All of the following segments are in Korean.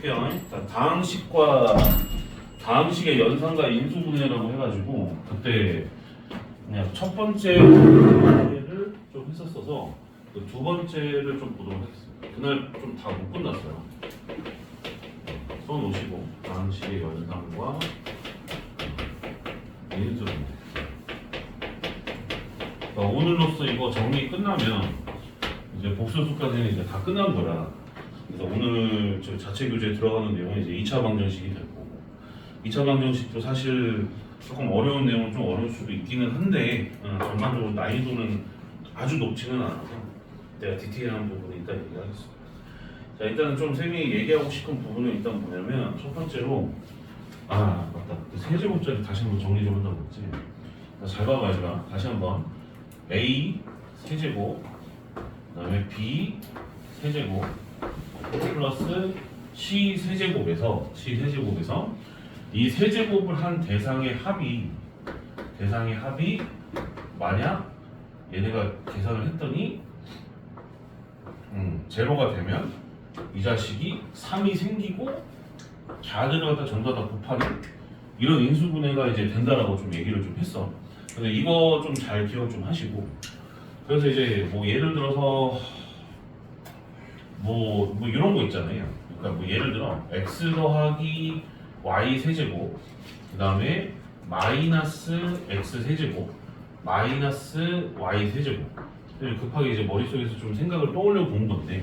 볼게요. 자, 다항식의 연산과 인수분해라고 해가지고 그때 그냥 첫 번째를 좀 했었어서 그 두 번째를 좀 보도록 하겠습니다. 그날 좀 다 못 끝났어요. 써놓으시고 다항식의 연산과 인수분해. 오늘로써 이거 정리 끝나면 이제 복수수까지는 이제 다 끝난 거라. 그래서 오늘 저 자체 교재에 들어가는 내용은 이제 2차 방정식이 될 거고, 2차 방정식도 사실 조금 어려운 내용은 좀 어려울 수도 있기는 한데 전반적으로 난이도는 아주 높지는 않아서 내가 디테일한 부분은 이따 얘기하겠습니다. 자, 일단은 좀 쌤이 얘기하고 싶은 부분을 일단 뭐냐면 첫 번째로 맞다, 그 세제곱자리 다시 한번 정리 좀 한다고 했지. 잘 봐봐 얘들아. 다시 한번 A 세제곱 그다음에 B 세제곱 플러스 C 세제곱에서 이 세제곱을 한 대상의 합이 만약 얘네가 계산을 했더니 제로가 되면 이 자식이 3이 생기고 자들을 갖다 전부 다 곱하는 이런 인수분해가 이제 된다라고 좀 얘기를 좀 했어. 근데 이거 좀 잘 기억 좀 하시고, 그래서 이제 뭐 예를 들어서 뭐 이런 거 있잖아요. 그러니까 뭐 예를 들어 x 더하기 y 세제곱 그 다음에 마이너스 x 세제곱 마이너스 y 세제곱, 급하게 이제 머릿속에서 좀 생각을 떠올려 본 건데,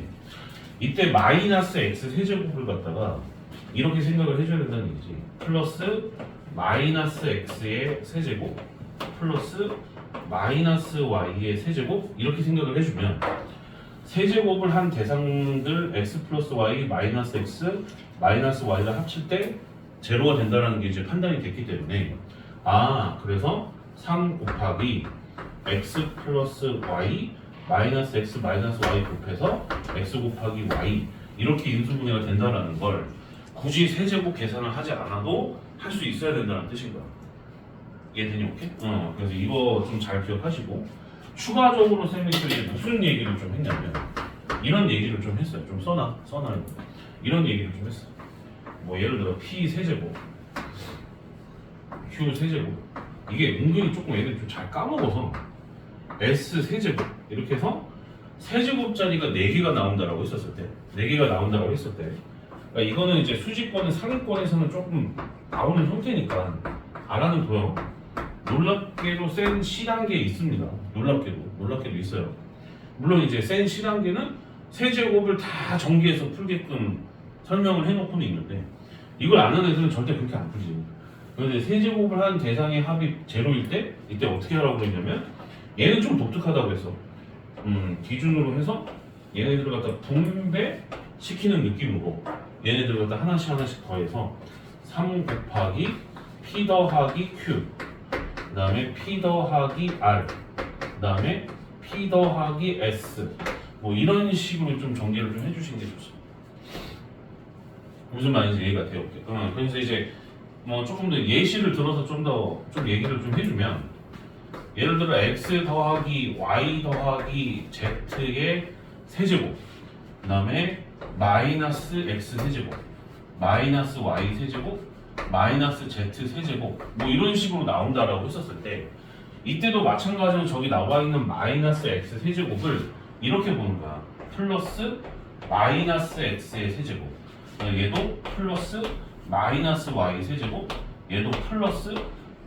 이때 마이너스 x 세제곱을 갖다가 이렇게 생각을 해줘야 된다는 얘기지. 플러스 마이너스 x의 세제곱 플러스 마이너스 y의 세제곱, 이렇게 생각을 해주면 세제곱을 한 대상들 x 플러스 y 마이너스 x 마이너스 y를 합칠 때 제로가 된다는 게 이제 판단이 됐기 때문에, 그래서 3 곱하기 x 플러스 y 마이너스 x 마이너스 y 곱해서 x 곱하기 y, 이렇게 인수분해가 된다는 걸 굳이 세제곱 계산을 하지 않아도 할 수 있어야 된다는 뜻인 거야. 이해되니? 오케이? 그래서 이거 좀 잘 기억하시고, 추가적으로 쌤이 이제 무슨 얘기를 좀 했냐면 이런 얘기를 좀 했어요. 좀 써놔. 이런 얘기를 좀 했어. 뭐 예를 들어 p 세제곱 q 세제곱, 이게 은근히 조금 애들이 좀 잘 까먹어서 s 세제곱 이렇게 해서 세제곱짜리가 4개가 나온다라고 했었을 때, 4개가 나온다고 했을 때, 그러니까 이거는 이제 수직권의 상위권에서는 조금 나오는 형태니까 알아는 둬요. 놀랍게도 센 C단계 있습니다. 놀랍게도 있어요. 물론 이제 센 C단계는 세제곱을 다 전개해서 풀게끔 설명을 해놓고는 있는데, 이걸 아는 애들은 절대 그렇게 안 풀지. 그런데 세제곱을 한 대상의 합이 제로일 때 이때 어떻게 하라고 그랬냐면, 얘는 좀 독특하다고 했어. 기준으로 해서 얘네들을 갖다 분배시키는 느낌으로 얘네들을 갖다 하나씩 더해서 3 곱하기 P 더하기 Q 그 다음에 P 더하기 R 그 다음에 P 더하기 S, 뭐 이런 식으로 좀 전개를 좀 해주시는 게 좋습니다. 무슨 말인지 이해가 돼요? 그래서 이제 뭐 조금 더 예시를 들어서 좀 얘기를 좀 해주면, 예를 들어 x 더하기 y 더하기 z의 세제곱 그 다음에 마이너스 x 세제곱 마이너스 y 세제곱 마이너스 z 세제곱, 뭐 이런 식으로 나온다라고 했었을 때, 이때도 마찬가지로 저기 나와 있는 마이너스 x 세제곱을 이렇게 보는 거야. 플러스 마이너스 x의 세제곱, 얘도 플러스 마이너스 y 세제곱, 얘도 플러스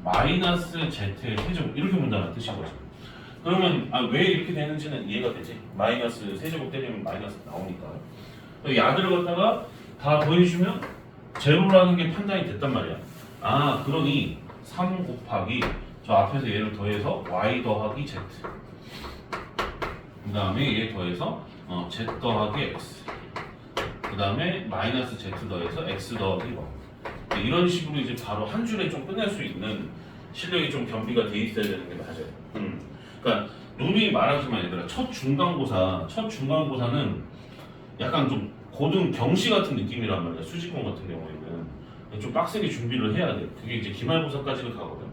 마이너스 z의 세제곱, 이렇게 본다는 뜻인 거죠. 그러면 왜 이렇게 되는지는 이해가 되지? 마이너스 세제곱 때리면 마이너스 나오니까. 야들을 갖다가 다 더해주면 제로라는 게 판단이 됐단 말이야. 그러니 3 곱하기 저 앞에서 얘를 더해서 y 더하기 z 그 다음에 얘 더해서 z 더하기 x 그 다음에 마이너스 z 더해서 x 더하기 y, 이런 식으로 이제 바로 한 줄에 좀 끝낼 수 있는 실력이 좀 겸비가 돼 있어야 되는 게 맞아요. 그러니까 누누이 말하지만 얘들아, 첫 중간고사는 약간 좀 고등 경시 같은 느낌이란 말이야. 수직권 같은 경우에는 좀 빡세게 준비를 해야 돼. 그게 이제 기말고사까지는 가거든.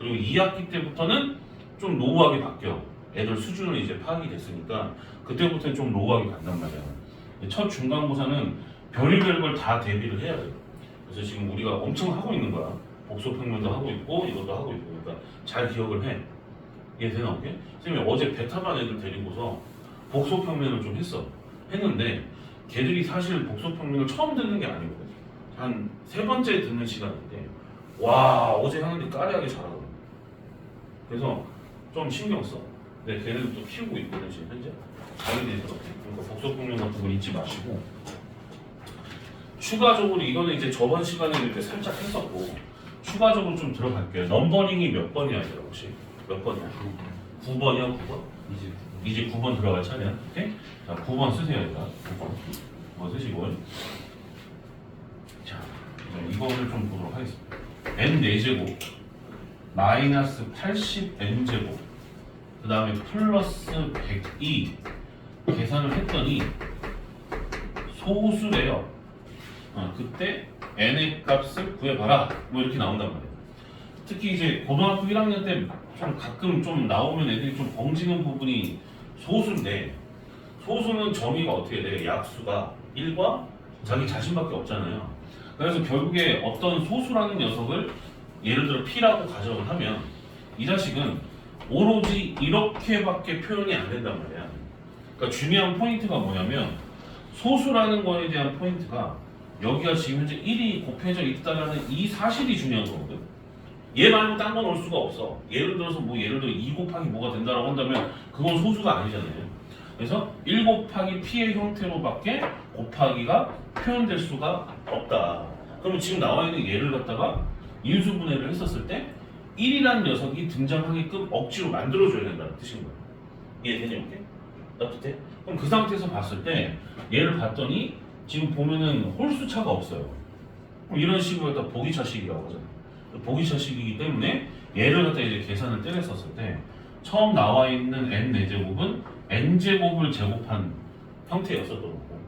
그리고 2학기 때부터는 좀 로우하게 바뀌어. 애들 수준은 이제 파악이 됐으니까 그때부터는 좀 로우하게 간단 말이야. 첫 중간고사는 별의별 걸 다 대비를 해야 돼요. 그래서 지금 우리가 엄청 하고 있는 거야. 복소평면도 하고 있고 이것도 하고 있고 그러니까 잘 기억을 해. 이해되나 오케이? 선생님이 어제 베타반 애들 데리고서 복소평면을 좀 했는데 걔들이 사실 복소평면을 처음 듣는 게 아니거든. 한 세 번째 듣는 시간인데 와 어제 하는데 까리하게 잘하거든. 그래서 좀 신경 써. 근데 걔네들 또 키우고 있거든 지금 현재. 자기네들 그러니까 복소평면 같은 거 잊지 마시고 추가적으로 이거는 이제 저번 시간에 이렇게 살짝 했었고 추가적으로 좀 들어갈게요. 넘버링이 몇 번이야 얘들아 혹시? 몇 번이야? 9번이야 9번? 이제 9번 들어갈 차례야. 오케이? 자 9번 쓰세요 얘들아. 9번 쓰시고 자 이거를 좀 보도록 하겠습니다. n 4제곱 마이너스 80n 제곱 그 다음에 플러스 102 계산을 했더니 소수래요. 그때 n의 값을 구해봐라 뭐 이렇게 나온단 말이에요. 특히 이제 고등학교 1학년 때 좀 가끔 좀 나오면 애들이 좀 벙지는 부분이 소수인데 소수는 정의가 어떻게 돼? 약수가 1과 자기 자신밖에 없잖아요. 그래서 결국에 어떤 소수라는 녀석을 예를 들어 P라고 가정을 하면 이 자식은 오로지 이렇게밖에 표현이 안 된단 말이야. 그러니까 중요한 포인트가 뭐냐면 소수라는 거에 대한 포인트가 여기가 지금 현재 1이 곱해져 있다는 이 사실이 중요한 거거든. 얘 말고 딴 건 올 수가 없어. 예를 들어서 뭐 예를 들어 2 곱하기 뭐가 된다라고 한다면 그건 소수가 아니잖아요. 그래서 1 곱하기 P의 형태로밖에 곱하기가 표현될 수가 없다. 그러면 지금 나와 있는 얘를 갖다가 인수분해를 했었을 때 1이라는 녀석이 등장하게끔 억지로 만들어줘야 된다는 뜻인 거예요. 이해되냐 이렇게? 따뜻해? 그럼 그 상태에서 봤을 때 얘를 봤더니 지금 보면은 홀수차가 없어요. 그럼 이런 식으로 갖다 보기차식이라고 하잖아요. 보기차식이기 때문에 얘를 갖다 이제 계산을 때렸었을 때 처음 나와 있는 n 4제곱은 n제곱을 제곱한 형태였었던 거고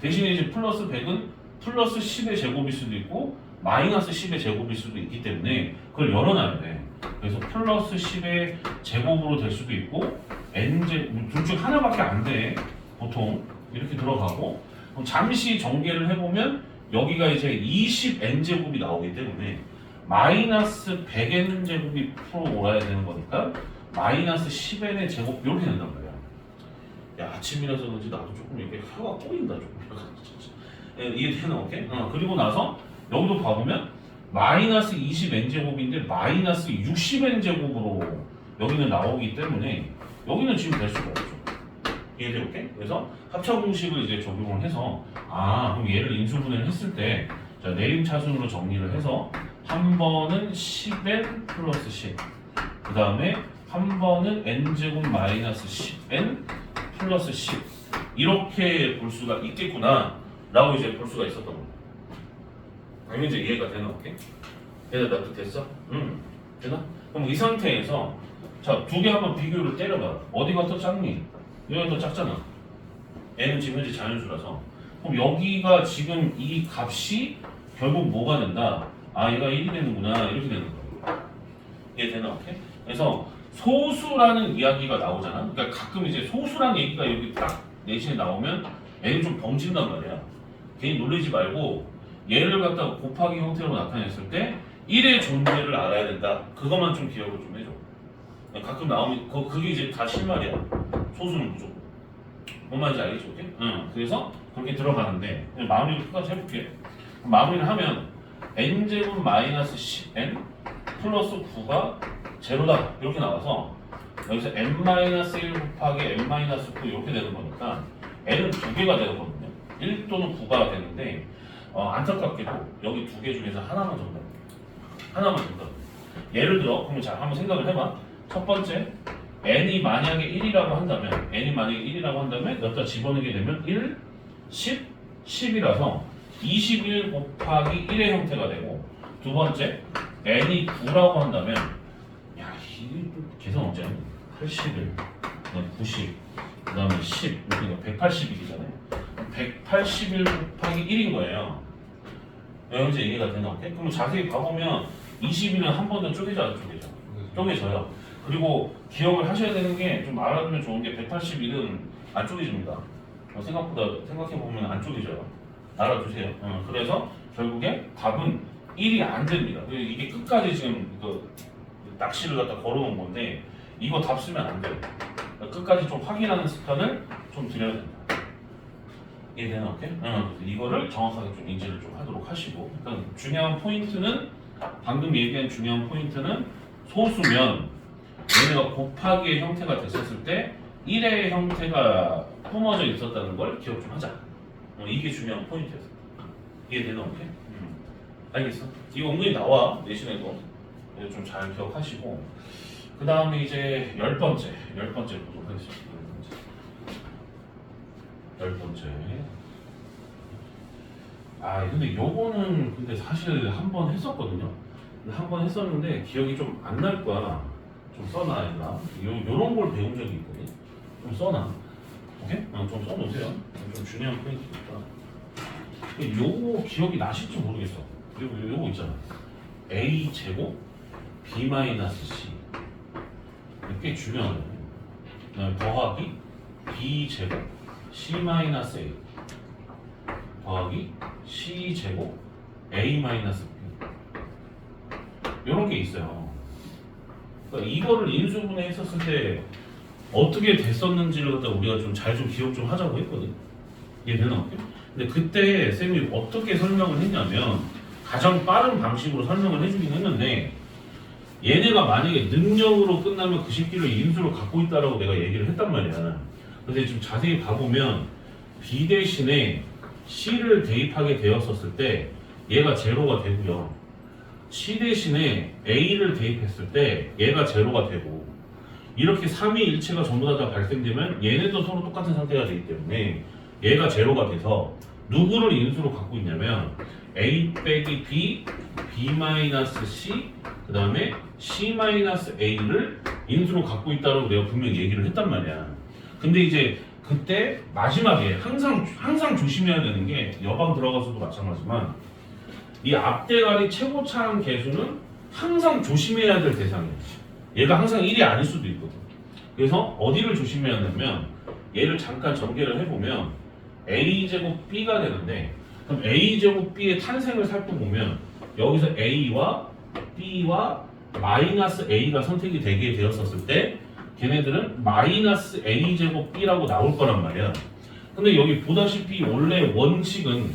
대신에 이제 플러스 100은 플러스 10의 제곱일 수도 있고 마이너스 10의 제곱일 수도 있기 때문에 그걸 열어놔야 돼. 그래서 플러스 10의 제곱으로 될 수도 있고 n제곱 둘 중 하나밖에 안 돼. 보통 이렇게 들어가고 그럼 잠시 전개를 해보면 여기가 이제 20n제곱이 나오기 때문에 마이너스 100n제곱이 풀어올라야 되는 거니까 마이너스 10n의 제곱 이렇게 된단 말이야. 야 아침이라서 그런지 나도 조금 이렇게 혀가 꼬인다 조금. 이해되나 오케이? 그리고 나서 여기도 봐보면 마이너스 20n제곱인데 마이너스 60n제곱으로 여기는 나오기 때문에 여기는 지금 될 수가 없죠. 이해돼 오케이? 그래서 합차 공식을 이제 적용을 해서 그럼 얘를 인수분해를 했을 때 자, 내림차순으로 정리를 해서 한 번은 10n 플러스 10 그 다음에 한 번은 n제곱 마이너스 10n 플러스 10 이렇게 볼 수가 있겠구나 라고 이제 볼 수가 있었던 겁니다. 그럼 이제 이해가 되나 오케이? 얘들 납득됐어? 되나? 그럼 이 상태에서 자, 두 개 한번 비교를 때려봐. 어디가 더 작니? 여기가 더 작잖아. 얘는 지금 현재 자연수라서 그럼 여기가 지금 이 값이 결국 뭐가 된다? 얘가 1이 되는구나 이렇게 되는 거야. 이해되나 오케이? 그래서 소수라는 이야기가 나오잖아. 그러니까 가끔 이제 소수라는 얘기가 여기 딱 내신에 나오면 얘는 좀 벙친단 말이야. 괜히 놀리지 말고 얘를 갖다가 곱하기 형태로 나타냈을 때 1의 존재를 알아야 된다. 그것만 좀 기억을 좀 해줘. 가끔 나오면 그게 이제 다 실말이야. 소수는 무조건. 뭔 말인지 알겠지? 오케이? 그래서 그렇게 들어가는데 마무리를 끝까지 해볼게. 마무리를 하면 n제곱 마이너스 10n 플러스 9가 제로다 이렇게 나와서 여기서 n-1 곱하기 n-9 이렇게 되는 거니까 n은 두 개가 되거든요. 1 또는 9가 되는데 안타깝게도 여기 두 개 중에서 하나만 정답. 하나만 정답. 예를 들어 그러면 자 한번 생각을 해봐. 첫 번째 n이 만약에 1이라고 한다면 여기다 집어넣게 되면 1, 10, 10이라서 21 곱하기 1의 형태가 되고 두 번째 n이 9라고 한다면 야 이게 계산 어째 81, 90, 그 다음에 10 이렇게 181이잖아요. 181 곱하기 1인 거예요. 현재 이해가 되나? 그럼 자세히 봐보면 21은 한 번 더 쪼개져 안 쪼개져? 쪼개져요. 그리고 기억을 하셔야 되는 게 좀 알아두면 좋은 게 181은 안 쪼개집니다. 생각보다 생각해보면 안 쪼개져요. 알아두세요. 그래서 결국에 답은 1이 안 됩니다. 이게 끝까지 지금 그 낚시를 갖다 걸어놓은 건데 이거 답 쓰면 안 돼요. 끝까지 좀 확인하는 습관을 좀 들여야 된다. 이해되나? 오케이? 이거를 정확하게 좀 인지를 좀 하도록 하시고 일단 중요한 포인트는 방금 얘기한 중요한 포인트는 소수면 얘네가 곱하기의 형태가 됐었을 때 1의 형태가 뿜어져 있었다는 걸 기억 좀 하자. 이게 중요한 포인트였어. 이해되나? 오케이? 알겠어? 이거 은근히 나와 내신에도 좀 잘 기억하시고 그 다음에 이제 10번째 보도록 하겠습니다. 10번째. 근데 요거는 근데 사실 한 번 했었거든요. 한 번 했었는데 기억이 좀 안 날 거야. 좀 써놔야 요런 걸 배운 적이 있거든. 좀 써놔. 오케이? 좀 써놓으세요. 좀 중요한 포인트니까. 요거 기억이 나실지 모르겠어. 요거 있잖아. A 제곱 B 마이너스 C. 꽤 중요하네. 그다음에 더하기 B 제곱 C 마이너스 A 더하기 C 제곱 A 마이너스 B. 요런 게 있어요. 그러니까 이거를 인수분해 했었을 때 어떻게 됐었는지를 갖다 우리가 좀 잘 좀 기억 좀 하자고 했거든. 이해되나? 근데 그때 쌤이 어떻게 설명을 했냐면 가장 빠른 방식으로 설명을 해주긴 했는데 얘네가 만약에 능력으로 끝나면 그 새끼를 인수로 갖고 있다라고 내가 얘기를 했단 말이야. 근데 좀 자세히 봐보면 B 대신에 C를 대입하게 되었었을 때 얘가 제로가 되고요. C 대신에 A를 대입했을 때 얘가 제로가 되고 이렇게 3위일체가 전부 다 발생되면 얘네도 서로 똑같은 상태가 되기 때문에 얘가 제로가 돼서 누구를 인수로 갖고 있냐면 A 빼기 B, B 마이너스 C, 그 다음에 C 마이너스 A를 인수로 갖고 있다고 내가 분명히 얘기를 했단 말이야. 근데 이제 그때 마지막에 항상 조심해야 되는 게 여방 들어가서도 마찬가지지만 이 앞대가리 최고차항 계수는 항상 조심해야 될 대상이야. 얘가 항상 1이 아닐 수도 있거든. 그래서 어디를 조심해야 하냐면 얘를 잠깐 전개를 해보면 A제곱 B가 되는데 그럼 A제곱 B의 탄생을 살펴보면 여기서 A와 B와 마이너스 A가 선택이 되게 되었었을 때 걔네들은 마이너스 A제곱 B라고 나올 거란 말이야. 근데 여기 보다시피 원래 원칙은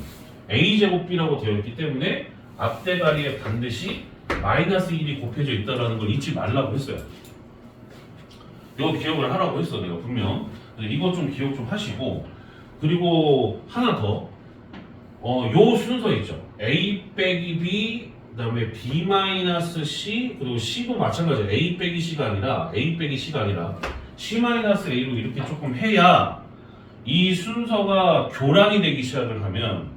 A제곱 B라고 되어 있기 때문에 앞대가리에 반드시 마이너스 1이 곱해져 있다는 걸 잊지 말라고 했어요. 이거 기억을 하라고 했어 내가 분명. 이거 좀 기억 좀 하시고 그리고 하나 더 요 순서 있죠. A 빼기 B 그 다음에 B 마이너스 C 그리고 C도 마찬가지예요. A 빼기 C가 아니라 C 마이너스 A로 이렇게 조금 해야 이 순서가 교란이 되기 시작을 하면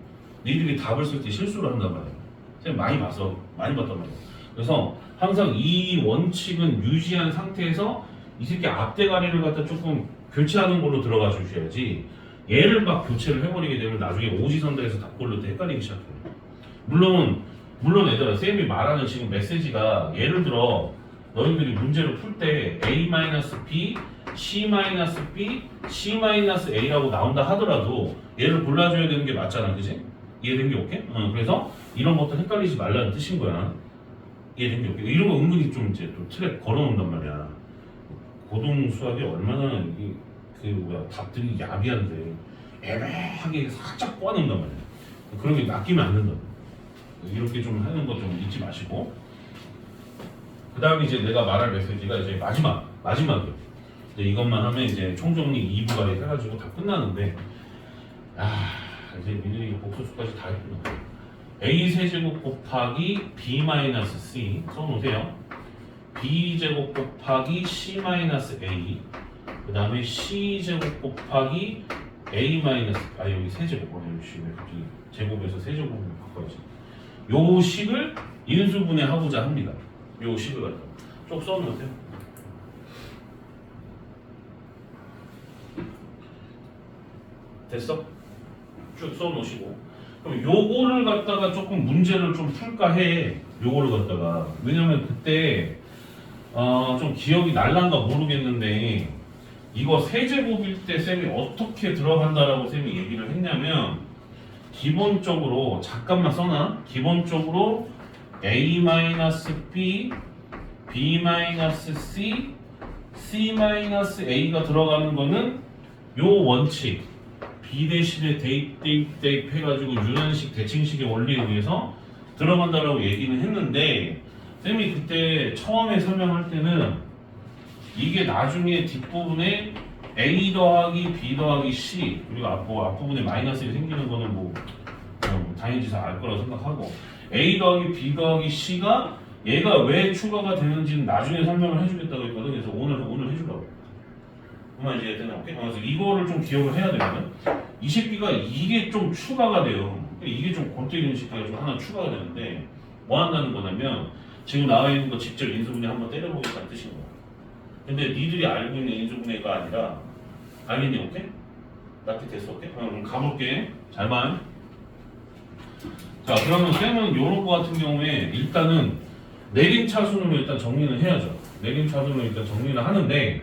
니들이 답을 쓸 때 실수를 한단 말이에요. 제가 많이 봤단 말이에요. 그래서 항상 이 원칙은 유지한 상태에서 이 새끼 앞대가리를 갖다 조금 교체하는 걸로 들어가 주셔야지 얘를 막 교체를 해버리게 되면 나중에 오지선다에서 답 고를 때 헷갈리기 시작해요. 물론 얘들아 쌤이 말하는 지금 메시지가 예를 들어 너희들이 문제를 풀 때 A-B, C-B, C-A라고 나온다 하더라도 얘를 골라줘야 되는 게 맞잖아, 그지? 이해된 게 오케이? 그래서 이런 것도 헷갈리지 말라는 뜻인 거야. 이해된 게 오케이? 이런 거 은근히 좀 이제 또 틀에 걸어놓는단 말이야. 고등 수학이 얼마나 답들이 야비한데 애매하게 살짝 꼬아놓는단 말이야. 그런 게 낚이면 안 된다. 이렇게 좀 하는 거 좀 잊지 마시고 그 다음에 이제 내가 말할 메시지가 이제 마지막이에요. 이것만 하면 이제 총정리 2부가 해가지고 다 끝나는데 이제 민준이 복수수까지 다 했구나. A 세제곱 곱하기 B 마이너스 C 써놓으세요. B 제곱 곱하기 C 마이너스 A 그 다음에 C 제곱 곱하기 A 마이너스 여기 세제곱 여기 제곱에서 세제곱으로 바꿔야지. 요 식을 인수분해하고자 합니다. 요 식을 갖다 쭉 써놓으세요. 됐어? 쭉 써놓으시고 그럼 요거를 갖다가 조금 문제를 좀 풀까 해. 요거를 갖다가 왜냐면 그때 좀 기억이 날란가 모르겠는데 이거 세제곱일 때 쌤이 어떻게 들어간다라고 쌤이 얘기를 했냐면 기본적으로 잠깐만 써놔. 기본적으로 a-b, b-c, c-a가 들어가는 거는 요 원칙 b 대신에 대입 해가지고 유난식 대칭식의 원리에 의해서 들어간다라고 얘기는 했는데 쌤이 그때 처음에 설명할 때는 이게 나중에 뒷부분에 a 더하기 b 더하기 c 그리고 앞부분에 마이너스가 생기는 거는 뭐 당연지사 알 거라고 생각하고 a 더하기 b 더하기 c가 얘가 왜 추가가 되는지는 나중에 설명을 해주겠다고 했거든. 그래서 오늘 해주려고. 그만 이제 되나? 그래서 이거를 좀 기억을 해야 되거든. 이 새끼가 이게 좀 추가가 돼요. 이게 좀 골때리는 새끼가 좀 하나 추가가 되는데 뭐 한다는 거냐면 지금 나와 있는 거 직접 인수분해 한번 때려보겠다는 뜻인 거야. 근데 니들이 알고 있는 인수분해가 아니라 알겠니? 오케이? 납득 됐어? 오케이? 그럼 가볼게. 잘 봐. 자, 그러면 쌤은 요런 거 같은 경우에 일단은 내림차순으로 일단 정리는 해야죠. 내림차순으로 일단 정리를 하는데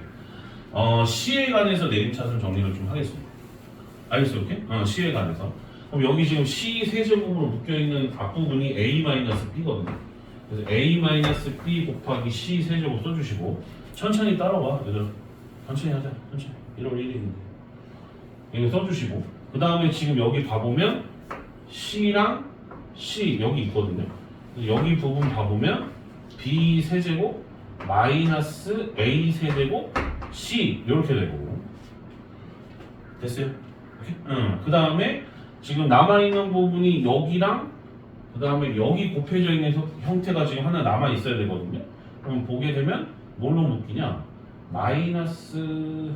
C에 관해서 내림차순 정리를 좀 하겠습니다. 알겠어요? 오케이? C에 관해서. 그럼 여기 지금 C 세제곱으로 묶여있는 앞부분이 A-B거든요. 그래서 A-B 곱하기 C 세제곱 써주시고 천천히 따라와. 얘들아. 천천히 하자. 천천히. 1월 1일인데. 이거 써주시고 그 다음에 지금 여기 봐보면 C랑 C 여기 있거든요. 여기 부분 봐보면 B 세제곱 마이너스 A 세제곱 C 이렇게 되고 됐어요? 그 다음에 지금 남아있는 부분이 여기랑 그 다음에 여기 곱해져 있는 형태가 지금 하나 남아있어야 되거든요. 그럼 보게 되면 뭘로 묶이냐? 마이너스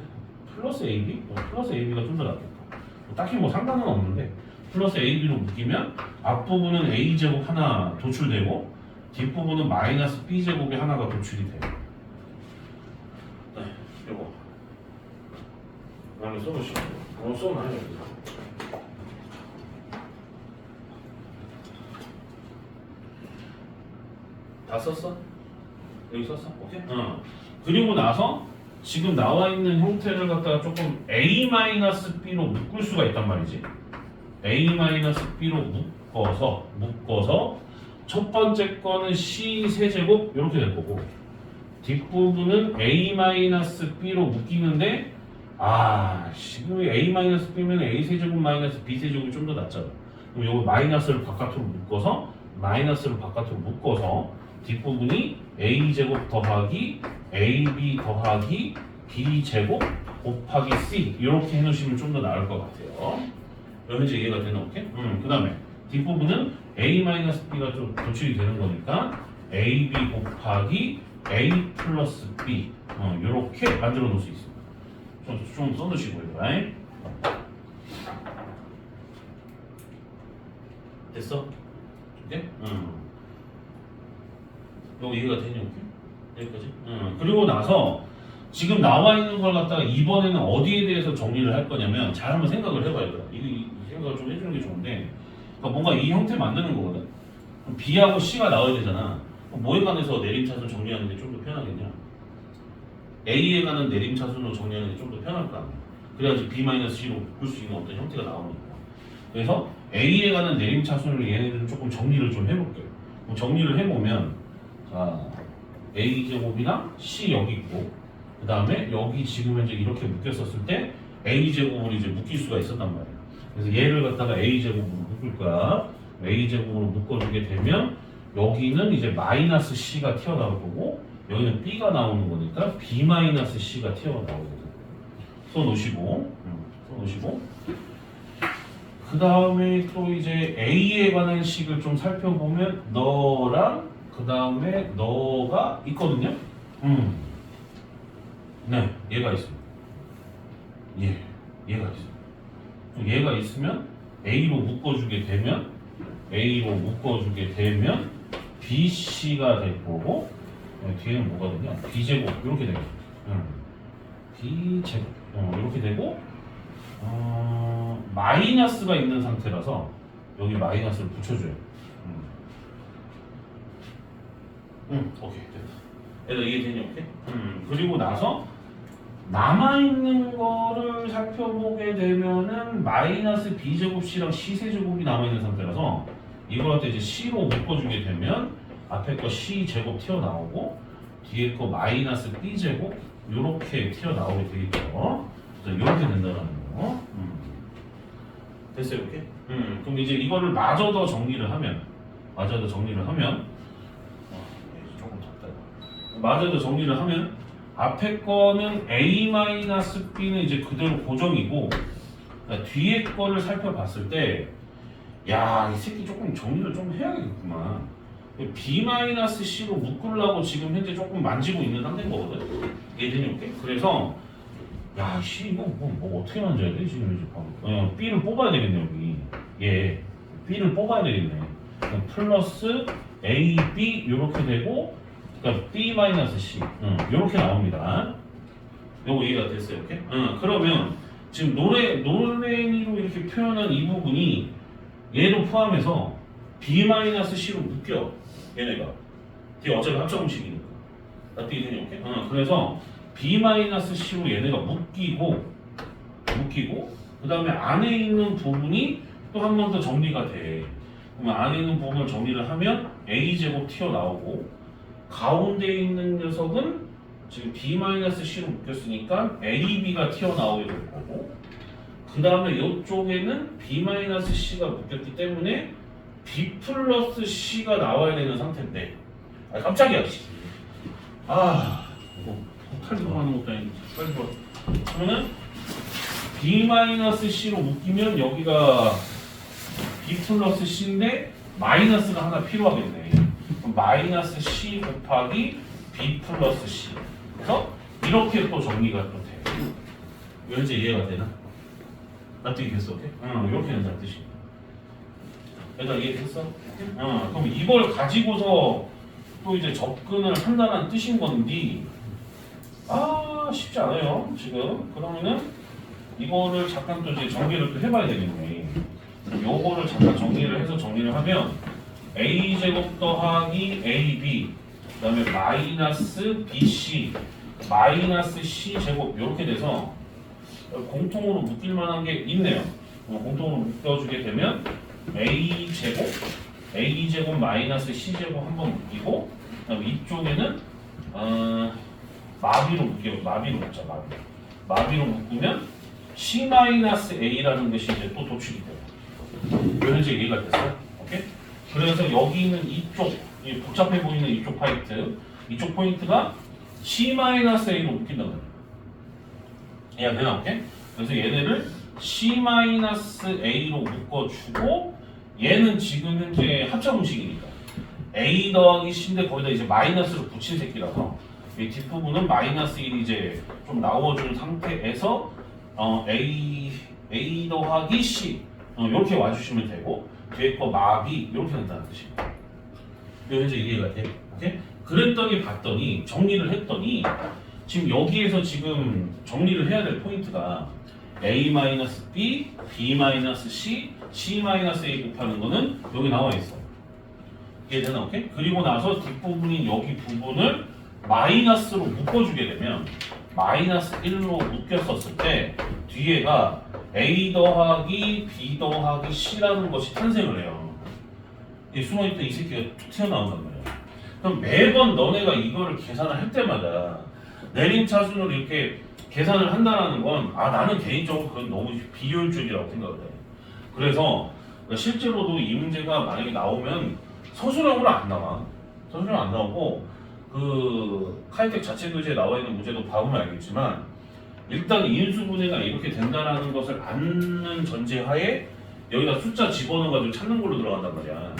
플러스 AB? 플러스 AB가 좀 더 낫겠다. 딱히 뭐 상관은 없는데 플러스 AB로 묶이면 앞부분은 A제곱 하나 도출되고 뒷부분은 마이너스 B제곱이 하나가 도출이 돼요. 네, 요거 그다음에 써보시고 써놔요. 다 썼어? 여기 썼어? 오케이? 그리고 나서 지금 나와 있는 형태를 갖다가 조금 A-B로 묶을 수가 있단 말이지. A-B로 묶어서 첫 번째 거는 C 세제곱 이렇게 될 거고 뒷부분은 A-B로 묶이는데 지금 A-B면 A 세제곱 마이너스 B 세제곱이 좀 더 낫잖아. 그럼 요거 마이너스를 바깥으로 묶어서 뒷부분이 A제곱 더하기 AB 더하기 B제곱 곱하기 C 이렇게 해놓으시면 좀 더 나을 것 같아요. 현재 이해가 되나? 오케이? 그 다음에 뒷부분은 A-B가 좀 도출이 되는 거니까 AB 곱하기 A 플러스 B 이렇게 만들어 놓을 수 있습니다. 좀 써놓으시고요. right? 됐어? 오케이? 이거 이해가 되냐? 오케이? 여기까지? 그리고 나서 지금 나와 있는 걸 갖다가 이번에는 어디에 대해서 정리를 할 거냐면 잘 한번 생각을 해봐야 돼. 이 생각을 좀 해주는 게 좋은데 그러니까 뭔가 이 형태 만드는 거거든. 그럼 B하고 C가 나와야 되잖아. 그럼 뭐에 관해서 내림차순 정리하는 게 좀 더 편하겠냐? A에 관한 내림차순으로 정리하는 게 좀 더 편할 거 아니야. 그래야지 B-C로 묶을 수 있는 어떤 형태가 나오니까. 그래서 A에 관한 내림차순을 얘네들은 조금 정리를 좀 해볼게요. 그럼 정리를 해보면 자 A제곱이랑 C 여기 있고 그 다음에 여기 지금 현재 이렇게 묶였었을 때 A제곱으로 이제 묶일 수가 있었단 말이에요. 그래서 얘를 갖다가 A제곱으로 묶을 거야. A제곱으로 묶어주게 되면 여기는 이제 마이너스 C가 튀어나올 거고 여기는 B가 나오는 거니까 B-C가 튀어나오거든요. 써놓으시고 그 다음에 또 이제 A에 관한 식을 좀 살펴보면 너랑 그 다음에 너가 있거든요. 네, 얘가 있습니다. 얘가 있습니다. 얘가 있으면 A로 묶어주게 되면 BC가 될 거고 뒤에는 뭐가 되냐? B제곱 이렇게 되겠죠. B제곱 이렇게 되고 마이너스가 있는 상태라서 여기 마이너스를 붙여줘요. 오케이 됐다. 얘들 이해되냐? 오케이? 그리고 나서 남아있는 거를 살펴보게 되면은 마이너스 b제곱 c랑 c 세제곱이 남아있는 상태라서 이걸 갖다 이제 c로 묶어주게 되면 앞에 거 c 제곱 튀어나오고 뒤에 거 마이너스 b제곱 요렇게 튀어나오게 되겠죠. 그래서 요렇게 된다는 거. 됐어요, 이렇게? 그럼 이제 이거를 마저 더 정리를 하면 조금 작다. 마저 더 정리를 하면 앞에 거는 a-b는 이제 그대로 고정이고 뒤에 거를 살펴봤을 때 야, 이 새끼 조금 정리를 좀 해야겠구만. b-c로 묶으려고 지금 현재 조금 만지고 있는 상태인 거거든. 예전에 올게. 그래서 야, 씨 이거 뭐 어떻게 만져야 돼? 지금 이제 바로. b를 뽑아야 되겠네 여기. 예, b를 뽑아야 되겠네. 그럼 플러스 a, b 이렇게 되고, 그러니까 b-c 이렇게 나옵니다. 요거 이해가 됐어요, 이렇게? 그러면 지금 노랭이로 이렇게 표현한 이 부분이 얘도 포함해서 b-c로 묶여. 얘네가. 뒤에 어차피 합성음식이니까. 어떻게 되냐, 이렇게? 그래서 b-c로 얘네가 묶이고 그 다음에 안에 있는 부분이 또 한 번 더 정리가 돼. 그러면 안에 있는 부분을 정리를 하면 a제곱 튀어나오고 가운데 있는 녀석은 지금 b-c로 묶였으니까 ab가 튀어나오게 될 거고 그 다음에 이쪽에는 b-c가 묶였기 때문에 b 플러스 c가 나와야 되는 상태인데 아 깜짝이야. 이거 탈도 하는 것도 아니고 빨리 봐. 그러면 b-c로 묶이면 여기가 b 플러스 c인데 마이너스가 하나 필요하겠네. 그럼 마이너스 c 곱하기 b 플러스 c. 그래서 이렇게 또 정리가 또 돼. 왠지 이해가 되나? 납득이 됐어, 오케이? 이렇게 된다는 뜻이야. 얘들아 이해됐어? 그럼 이걸 가지고서 또 이제 접근을 한다는 뜻인 건데 쉽지 않아요 지금. 그러면은 이거를 잠깐 또 이제 정리를 또 해봐야 되겠네. 요거를 잠깐 정리를 해서 정리를 하면 a제곱 더하기 ab 그 다음에 마이너스 bc 마이너스 c 제곱 이렇게 돼서 공통으로 묶일 만한 게 있네요. 공통으로 묶어주게 되면 a제곱 마이너스 c제곱 한번 묶이고 그다음에 이쪽에는 마비로 묶자. 마비로 묶으면 c-a라는 것이 이제 또 도출이 돼요. 현재 이해가 됐어요? 오케이? 그래서 여기 있는 이쪽 복잡해 보이는 이쪽 포인트가 c-a로 묶인다고 해요. 이해가 되나? 오케이? 그래서 얘네를 c-a로 묶어주고 얘는 지금 현재 합쳐음식이니까 a 더하기 c인데 거기다 이제 마이너스를 붙인 새끼라서 이 뒷부분은 마이너스 1이 이제 좀 나와준 상태에서 a 더하기 c 이렇게 와주시면 되고 뒤에 거 마비 이렇게 된다는 뜻입니다. 이거 현재 이해가 돼? 오케이? 그랬더니 봤더니 정리를 했더니 지금 여기에서 지금 정리를 해야 될 포인트가 a-b, b-c, c-a 곱하는 거는 여기 나와 있어. 이해되나? 오케이? 그리고 나서 뒷부분인 여기 부분을 마이너스로 묶어주게 되면 마이너스 1로 묶였었을 때 뒤에가 a 더하기 b 더하기 c라는 것이 탄생을 해요. 이 숨어있던 이 새끼가 툭 튀어나온단 말이야. 그럼 매번 너네가 이거를 계산을 할 때마다 내림차순으로 이렇게 계산을 한다는 건 나는 개인적으로 그건 너무 비효율적이라고 생각을 해. 그래서 실제로도 이 문제가 만약에 나오면 서술형으로 안 나와. 서술형 안 나오고 그 카이텍 자체 교재에 나와 있는 문제도 봐보면 알겠지만 일단 인수분해가 이렇게 된다는 것을 아는 전제하에 여기다 숫자 집어넣어가지고 찾는 걸로 들어간단 말이야.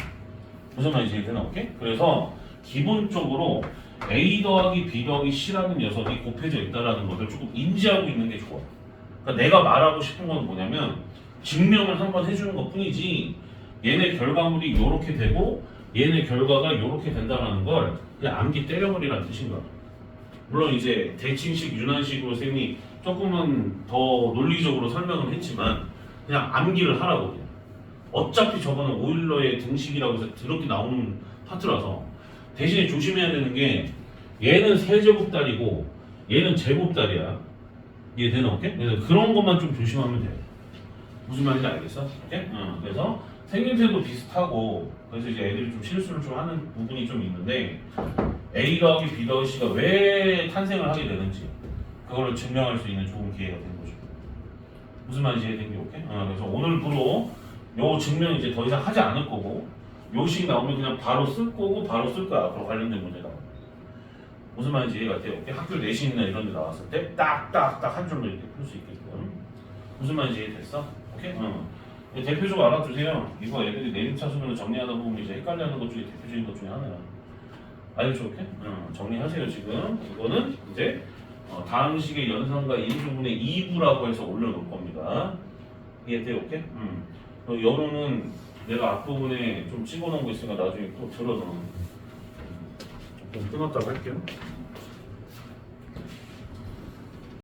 무슨 말인지 이해되나? 오케이? 그래서 기본적으로 a 더하기 b 더하기 c라는 녀석이 곱해져 있다는 것을 조금 인지하고 있는 게 좋아. 그러니까 내가 말하고 싶은 건 뭐냐면 증명을 한번 해주는 것 뿐이지 얘네 결과물이 요렇게 되고 얘네 결과가 요렇게 된다는 걸 그냥 암기 때려버리라는 뜻인가. 물론 이제 대칭식, 윤환식으로 쌤이 조금은 더 논리적으로 설명을 했지만 그냥 암기를 하라고. 그냥. 어차피 저거는 오일러의 등식이라고 해서 더럽게 나오는 파트라서 대신에 조심해야 되는 게 얘는 세제곱달이고 얘는 제곱달이야. 이해되나? 오케이? 그래서 그런 것만 좀 조심하면 돼요. 무슨 말인지 알겠어? 오케이? 그래서 생김새도 비슷하고 그래서 이제 애들이 좀 실수를 좀 하는 부분이 좀 있는데 A 더하기 B 더하기 C가 왜 탄생을 하게 되는지 그거를 증명할 수 있는 좋은 기회가 된 거죠. 무슨 말인지 이해된 게 오케이? 그래서 오늘부로 요 증명 이제 더 이상 하지 않을 거고 요식 나오면 그냥 바로 쓸 거고 바로 쓸 거야. 앞으로 관련된 문제가. 무슨 말인지 이해가 돼요? 오케이? 학교 내신이나 이런 데 나왔을 때 딱딱딱 한 줄로 이렇게 풀 수 있게끔. 무슨 말인지 이해됐어? 오케이? 대표적으로 알아두세요. 이거 애들이 내림차 수능을 정리하다 보면 이제 헷갈려하는 것 중에 대표적인 것 중에 하나야. 알겠죠? 오케이? 정리하세요 지금. 이거는 이제 다음 식의 연산과 인수분의 2부라고 해서 올려놓을 겁니다. 이해돼요? 오케이? 여론은 내가 앞부분에 좀 찍어놓은 거 있으니까 나중에 또 들어서 좀 끊었다고 할게요.